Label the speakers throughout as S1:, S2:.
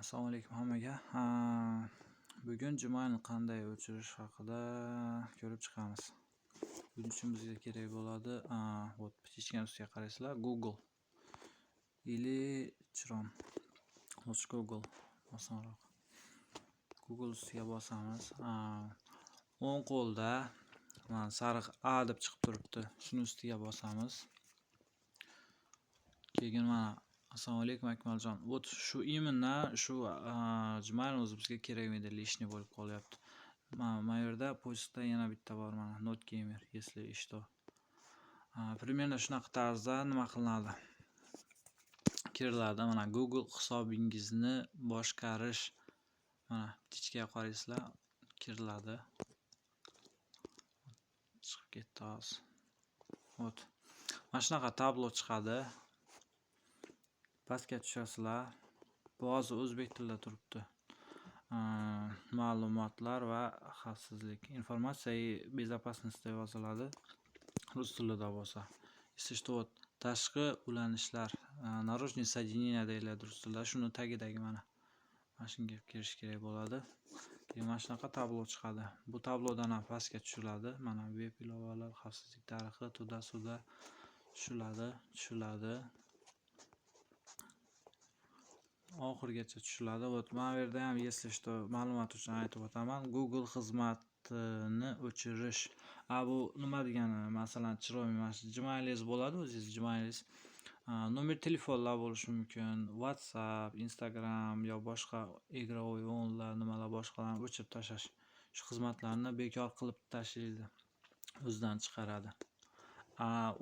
S1: Assalomu alaykum hammaga. Bugun Gmailni qanday o'chirish haqida ko'rib chiqamiz. Buning uchun bizga kerak bo'ladi, вот птичкаning ustiga qaraysizlar, Google или Chrome. Lutf Google osonroq. Google ustiga bosamiz. O'ng qo'lda mana sariq A deb chiqib turibdi. Shuni ustiga bosamiz. Keyin mana Assalomu alaykum Akmaljon. Вот shu именно shu Gmail o'zi bizga kerakmaydi, lishniy bo'lib qolyapti. Mana yerda pochtda yana bitta bor mana, Not Gamer, если что. Примерно shunaqa tarzda nima qilinadi? Kiriladi. Mana Google hisobingizni boshqarish. Mana птичкаga qaraysizlar, kiriladi. Chiqib ketdi hozir. Вот. Mana shunaqa tablo chiqadi. Pastga tushasizlar. Bu hozir o'zbek tilida turibdi. Ma'lumotlar va xavfsizlik. Informatsiya безопасность deb yoziladi. Rus tilida bo'lsa. Если что, tashqi ulanishlar, наружные соединения deyiladi rus tilida. Shuni tagidagi mana. Mana shunga kirish kerak bo'ladi. Keyin mana shunaqa tablo chiqadi. Bu tablodan ham pastga tushiladi. Mana web ilovalar, xavfsizlik tarixi, tuda tushiladi. Oxirigacha tushiladi. Вот mana bu yerda ham если что ma'lumot uchun aytib o'taman. Google xizmatini o'chirish. Bu nima degani? Masalan, chiroyli mana shu Gmailingiz bo'ladi, o'zingiz Gmailingiz. Nomer telefonlar bo'lishi mumkin, WhatsApp, Instagram yo boshqa игровой o'yinlar, nimalar boshqalarni o'chirib tashlash. Shu xizmatlarni bekor qilib tashlaydi. O'zidan chiqaradi.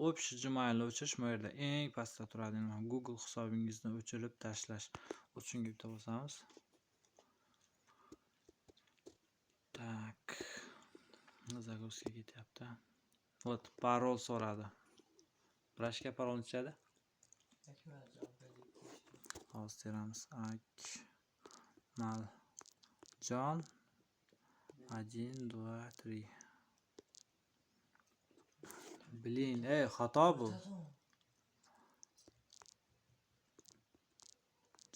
S1: Общий Gmailni o'chirish bu yerda eng pastda turadi. Google hisobingizni o'chirib tashlash. Shunga bitta bosamiz. Tak. Загрузка ketyapti. Вот parol so'radi. Brashka parol nechada? Hozir teramiz. Akmaljon 1 2 3. Blin, xato bu.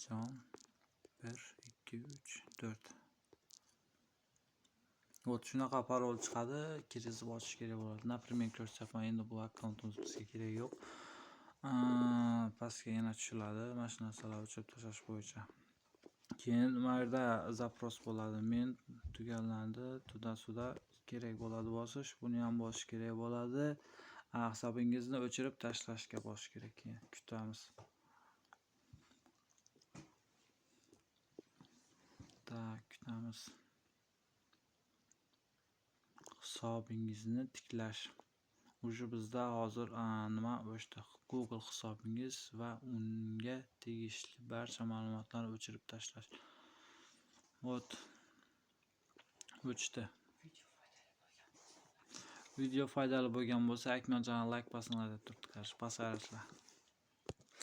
S1: Jon 1 2 3 4. Вот shunaqa parol chiqadi, kirgizib ochish kerak bo'ladi. Например, ko'rsatyapman, endi bu akkauntimiz bizga kerak yo'q. Pastga yana tushiladi, mana shu narsalarni o'chirib tashlash bo'yicha. Keyin mana yerda zaпрос bo'ladi. Men tugallandi, tuda kerak bo'ladi bosish. Buni ham bosish kerak bo'ladi. Hisobingizni o'chirib tashlashga bosish kerak. Keyin kutamiz. Tak, kutamiz. Hisobingizni tiklash. Уже bizda hozir nima o'chdi? Google hisobingiz va unga tegishli barcha ma'lumotlarni o'chirib tashlash. Вот. O'chdi. Video foydali bo'lgan bo'lsa, Akmaljon like bosinglar deb turibdi. Bosinglar.